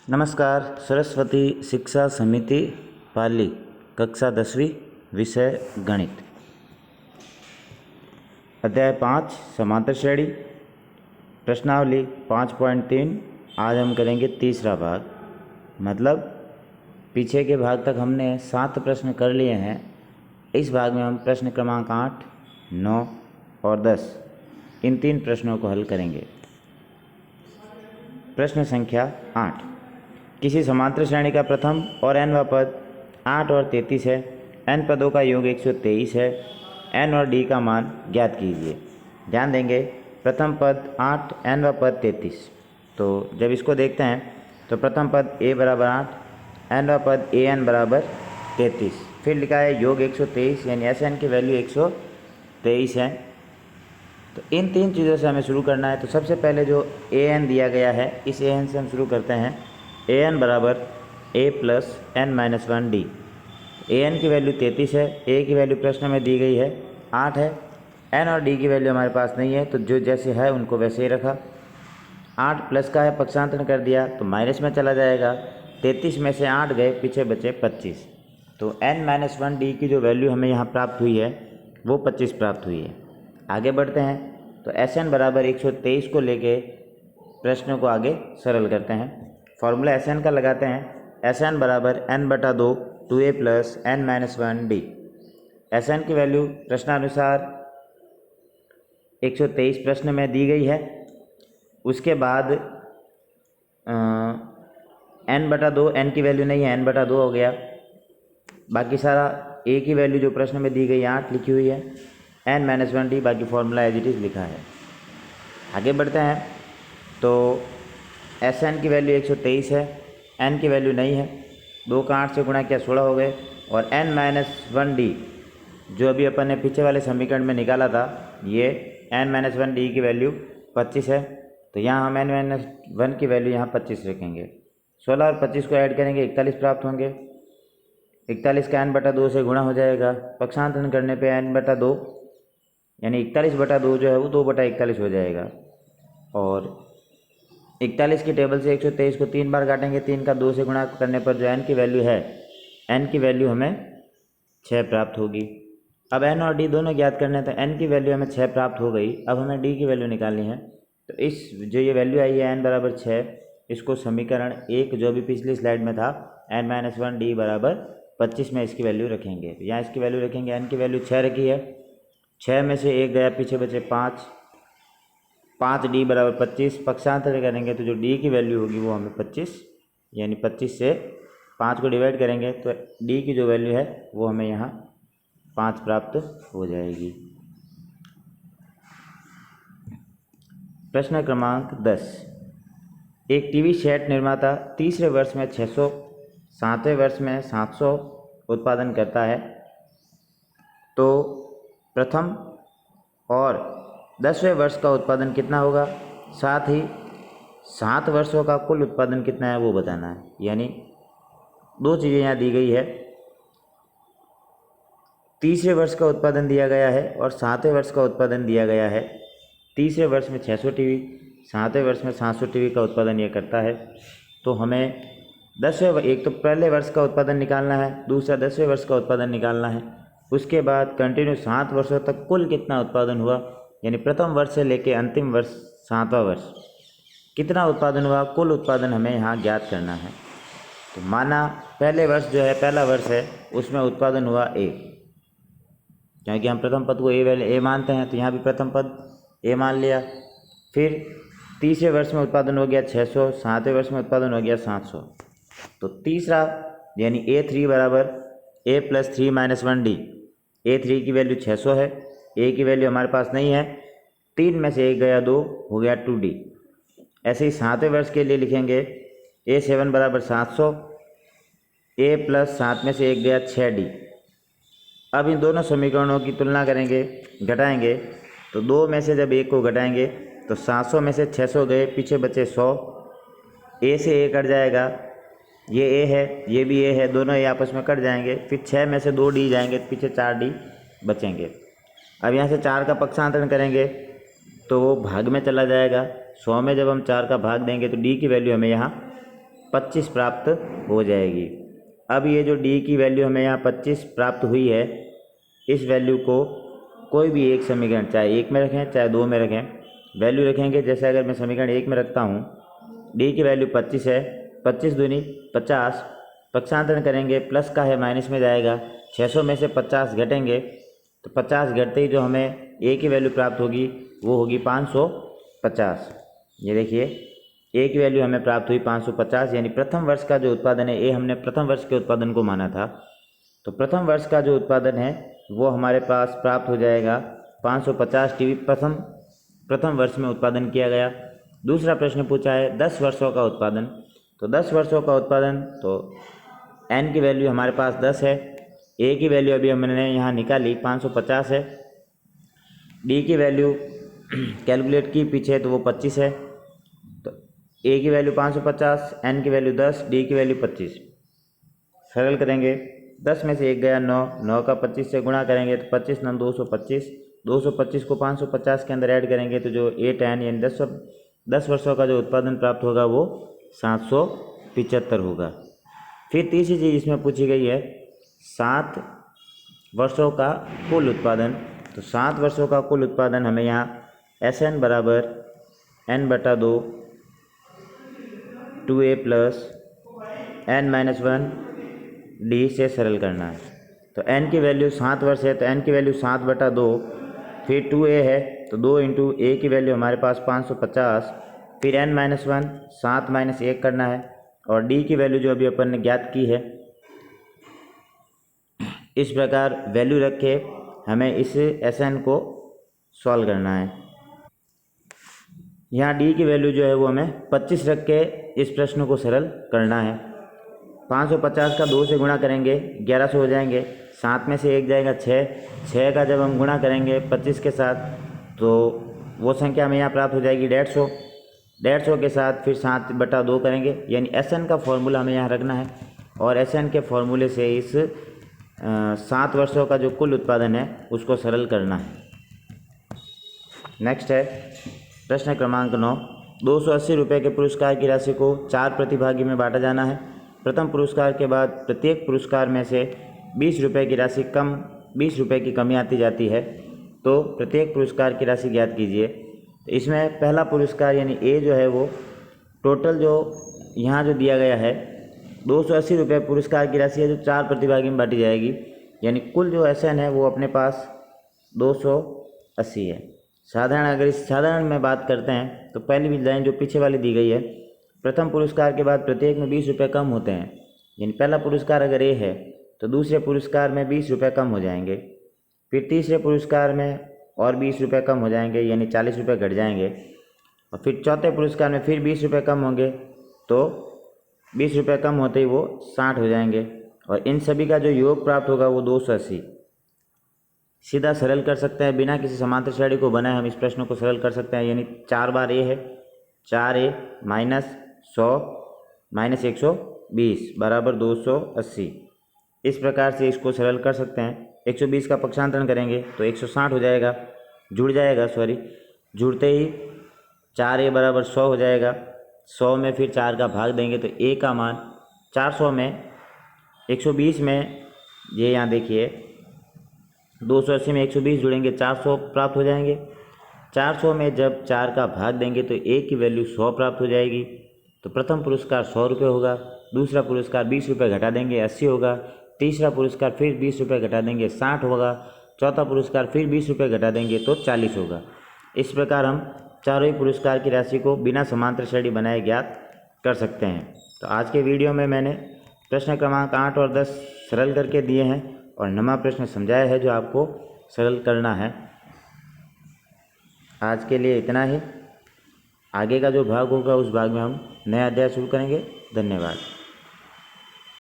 नमस्कार। सरस्वती शिक्षा समिति पाली कक्षा 10वीं विषय गणित अध्याय 5 समांतर श्रेणी प्रश्नावली 5.3। आज हम करेंगे तीसरा भाग। मतलब पीछे के भाग तक हमने 7 प्रश्न कर लिए हैं। इस भाग में हम प्रश्न क्रमांक 8, 9 और 10 इन 3 प्रश्नों को हल करेंगे। प्रश्न संख्या 8। किसी समांतर श्रेणी का प्रथम और nवां पद 8 और 33 है। n पदों का योग 123 है। n और d का मान ज्ञात कीजिए। ध्यान देंगे, प्रथम पद 8, nवां पद 33। तो जब इसको देखते हैं तो प्रथम पद a बराबर 8, nवां पद an बराबर 33। फिर लिखा है योग 123 यानी Sn की वैल्यू 123 है। तो इन 3 चीज़ों से हमें शुरू करना है। तो सबसे पहले जो an दिया गया है, इस an से हम शुरू करते हैं। an बराबर a प्लस n-1d। an की वैल्यू 33 है, a की वैल्यू प्रश्न में दी गई है 8 है। n और d की वैल्यू हमारे पास नहीं है, तो जो जैसे है उनको वैसे ही रखा। 8 प्लस का है, पक्षांतरण कर दिया तो माइनस में चला जाएगा। 33 में से 8 गए, पीछे बचे 25। तो n-1d की जो वैल्यू हमें यहाँ प्राप्त हुई है वो 25 प्राप्त हुई है। आगे बढ़ते हैं तो Sn बराबर 123 को लेके प्रश्न को आगे सरल करते हैं। फॉर्मूला Sn का लगाते हैं। Sn बराबर n/2 2a plus n-1d। Sn की वैल्यू प्रश्नानुसार 123 प्रश्न में दी गई है। उसके बाद n/2, n की वैल्यू नहीं है, n/2 हो गया। बाकी सारा a की वैल्यू जो प्रश्न में दी गई 8 लिखी हुई है, n-1d बाकी फॉर्मूला एज इट इज़ लिखा है। आगे बढ़ते हैं तो Sn की वैल्यू 123 है, n की वैल्यू नहीं है। 2 का 8 से गुणा किया 16 हो गए। और n-1d जो अभी अपन ने पीछे वाले समीकरण में निकाला था, ये n-1d की वैल्यू 25 है। तो यहाँ हम n-1 की वैल्यू यहाँ 25 रखेंगे। 16 और 25 को ऐड करेंगे 41 प्राप्त होंगे। 41 का n/2 से गुणा हो जाएगा। पक्षांतरण करने पे n/2 यानी 41/2 जो है वो 2/41 हो जाएगा। और 41 की टेबल से 123 को 3 बार काटेंगे। 3 का 2 से गुणा करने पर जो n की वैल्यू है, n की वैल्यू हमें 6 प्राप्त होगी। अब n और d दोनों ज्ञात करने, तो n की वैल्यू हमें 6 प्राप्त हो गई। अब हमें d की वैल्यू निकालनी है। तो इस जो ये वैल्यू आई है n बराबर 6, इसको समीकरण 1 जो भी पिछली स्लाइड में था n-1d बराबर 25 में इसकी वैल्यू रखेंगे। तो यहाँ इसकी वैल्यू रखेंगे। n की वैल्यू 6 रखी है, 6 में से 1 गया, पीछे बचे 5d बराबर 25। पक्षांतर करेंगे तो जो d की वैल्यू होगी वो हमें 25 यानी 25 से 5 को डिवाइड करेंगे तो d की जो वैल्यू है वो हमें यहाँ 5 प्राप्त हो जाएगी। प्रश्न क्रमांक 10। एक टीवी सेट निर्माता तीसरे वर्ष में 600, 7वें वर्ष में 700 उत्पादन करता है। तो प्रथम और 10वें वर्ष का उत्पादन कितना होगा, साथ ही 7 वर्षों का कुल उत्पादन कितना है वो बताना है। यानी 2 चीज़ें यहाँ दी गई है, तीसरे वर्ष का उत्पादन दिया गया है और 7वें वर्ष का उत्पादन दिया गया है। तीसरे वर्ष में 600 टीवी, 7वें वर्ष में 700 टीवी का उत्पादन ये करता है। तो हमें 10वें, एक तो पहले वर्ष का उत्पादन निकालना है, दूसरा 10वें वर्ष का उत्पादन निकालना है। उसके बाद कंटिन्यू 7 वर्षों तक कुल कितना उत्पादन हुआ, यानी प्रथम वर्ष से लेके अंतिम वर्ष 7वां वर्ष कितना उत्पादन हुआ, कुल उत्पादन हमें यहाँ ज्ञात करना है। तो माना पहले वर्ष जो है, पहला वर्ष है, उसमें उत्पादन हुआ a, क्योंकि हम प्रथम पद को a मानते हैं, तो यहाँ भी प्रथम पद a मान लिया। फिर तीसरे वर्ष में उत्पादन हो गया 600, 7वें वर्ष में उत्पादन हो गया 700। तो तीसरा यानी a3 बराबर a प्लस 3-1d। a3 की वैल्यू 600 है, a की वैल्यू हमारे पास नहीं है, 3 में से 1 गया 2, हो गया 2d। ऐसे ही 7वें वर्ष के लिए लिखेंगे a7 बराबर 700, a प्लस 7 में से 1 गया 6d। अब इन दोनों समीकरणों की तुलना करेंगे, घटाएंगे। तो 2 में से जब 1 को घटाएंगे तो 700 में से 600 गए, पीछे बचे 100। a से a कट जाएगा, ये a है, ये भी a है, दोनों a आपस में कट जाएंगे। फिर 6 में से 2d जाएंगे, पीछे 4d बचेंगे। अब यहाँ से 4 का पक्षांतरण करेंगे तो वो भाग में चला जाएगा। 100 में जब हम 4 का भाग देंगे तो d की वैल्यू हमें यहाँ 25 प्राप्त हो जाएगी। अब ये जो डी की वैल्यू हमें यहाँ 25 प्राप्त हुई है, इस वैल्यू को कोई भी एक समीकरण, चाहे 1 में रखें चाहे 2 में रखें, वैल्यू रखेंगे। जैसे अगर मैं समीकरण 1 में रखता हूँ, डी की वैल्यू 25 है, 25 दूनी 50, पक्षांतरण करेंगे, प्लस का है माइनस में जाएगा, 600 में से 50 घटेंगे तो 50 घटते ही जो हमें ए की वैल्यू प्राप्त होगी वो होगी 550। ये देखिए ए की वैल्यू हमें प्राप्त हुई 550, यानी प्रथम वर्ष का जो उत्पादन है, ए हमने प्रथम वर्ष के उत्पादन को माना था, तो प्रथम वर्ष का जो उत्पादन है वो हमारे पास प्राप्त हो जाएगा 550 टीवी प्रथम वर्ष में उत्पादन किया गया। दूसरा प्रश्न पूछा है 10 वर्षों का उत्पादन, तो 10 वर्षों का उत्पादन, तो एन की वैल्यू हमारे पास 10 है, ए की वैल्यू अभी हमने यहाँ निकाली 550 है, डी की वैल्यू कैलकुलेट की पीछे तो वो 25 है, तो ए की वैल्यू 550, एन की वैल्यू 10, डी की वैल्यू 25। सरल करेंगे, 10 में से 1 गया 9, 9 का 25 से गुणा करेंगे तो 25 9 225, 225 को 550 के अंदर ऐड करेंगे तो जो 8n यानी 10 वर्षों का जो उत्पादन प्राप्त होगा वो 775 होगा। फिर तीसरी चीज़ इसमें पूछी गई है 7 वर्षों का कुल उत्पादन, तो 7 वर्षों का कुल उत्पादन हमें यहाँ Sn बराबर n/2 2a plus n-1 D से सरल करना है। तो n की वैल्यू 7 वर्ष है तो n की वैल्यू 7/2, फिर 2a है तो 2 इंटू ए की वैल्यू हमारे पास 550, फिर n-1 7 - 1 करना है, और डी की वैल्यू जो अभी अपन ने ज्ञात की है, इस प्रकार वैल्यू रख के हमें इस Sn को सॉल्व करना है। यहाँ डी की वैल्यू जो है वो हमें 25 रख के इस प्रश्न को सरल करना है। 550 का 2 से गुणा करेंगे 1100 हो जाएंगे, 7 में से 1 जाएगा 6 का जब हम गुणा करेंगे 25 के साथ तो वो संख्या हमें यहाँ प्राप्त हो जाएगी 150 के साथ फिर 7/2 करेंगे, यानी Sn का फॉर्मूला हमें यहाँ रखना है, और Sn के फॉर्मूले से इस 7 वर्षों का जो कुल उत्पादन है उसको सरल करना है। नेक्स्ट है प्रश्न क्रमांक 9, 280 रुपये के पुरस्कार की राशि को 4 प्रतिभागी में बांटा जाना है। प्रथम पुरस्कार के बाद प्रत्येक पुरस्कार में से 20 रुपये की राशि 20 रुपये की कमी आती जाती है, तो प्रत्येक पुरस्कार की राशि ज्ञात कीजिए। तो इसमें पहला पुरस्कार यानी ए जो है वो टोटल जो यहाँ जो दिया गया है 280 रुपये पुरस्कार की राशि है जो 4 प्रतिभागी में बांटी जाएगी, यानी कुल जो Sn है वो अपने पास 280 है। अगर इस साधारण में बात करते हैं तो पहली भी लाइन जो पीछे वाली दी गई है, प्रथम पुरस्कार के बाद प्रत्येक में 20 रुपये कम होते हैं, यानी पहला पुरस्कार अगर ए है तो दूसरे पुरस्कार में 20 रुपये कम हो जाएंगे, फिर तीसरे पुरस्कार में और 20 रुपये कम हो जाएंगे यानी 40 रुपये घट जाएंगे, और फिर चौथे पुरस्कार में फिर 20 रुपये कम होंगे तो 20 रुपये कम होते ही वो 60 हो जाएंगे, और इन सभी का जो योग प्राप्त होगा वो 280। सीधा सरल कर सकते हैं, बिना किसी समांतर श्रेणी को बनाए हम इस प्रश्न को सरल कर सकते हैं, यानी 4 बार ए है, 4a - 100 - 120 बराबर 280। इस प्रकार से इसको सरल कर सकते हैं। 120 का पक्षांतरण करेंगे तो 160 हो जाएगा, जुड़ते ही 4a बराबर 100 हो जाएगा, 100 में फिर 4 का भाग देंगे तो a का मान 400 में 120 में, ये यहाँ देखिए 280 में 120 जुड़ेंगे 400 प्राप्त हो जाएंगे, 400 में जब 4 का भाग देंगे तो a की वैल्यू 100 प्राप्त हो जाएगी। तो प्रथम पुरस्कार 100 रुपये होगा, दूसरा पुरस्कार 20 रुपये घटा देंगे 80 होगा, तीसरा पुरस्कार फिर 20 रुपये घटा देंगे 60 होगा, चौथा पुरस्कार फिर 20 रुपये घटा देंगे तो 40 होगा। इस प्रकार हम चारों ही पुरस्कार की राशि को बिना समांतर श्रेणी बनाए ज्ञात कर सकते हैं। तो आज के वीडियो में मैंने प्रश्न क्रमांक 8 और 10 सरल करके दिए हैं और 9वां प्रश्न समझाया है जो आपको सरल करना है। आज के लिए इतना ही, आगे का जो भाग होगा उस भाग में हम नया अध्याय शुरू करेंगे। धन्यवाद।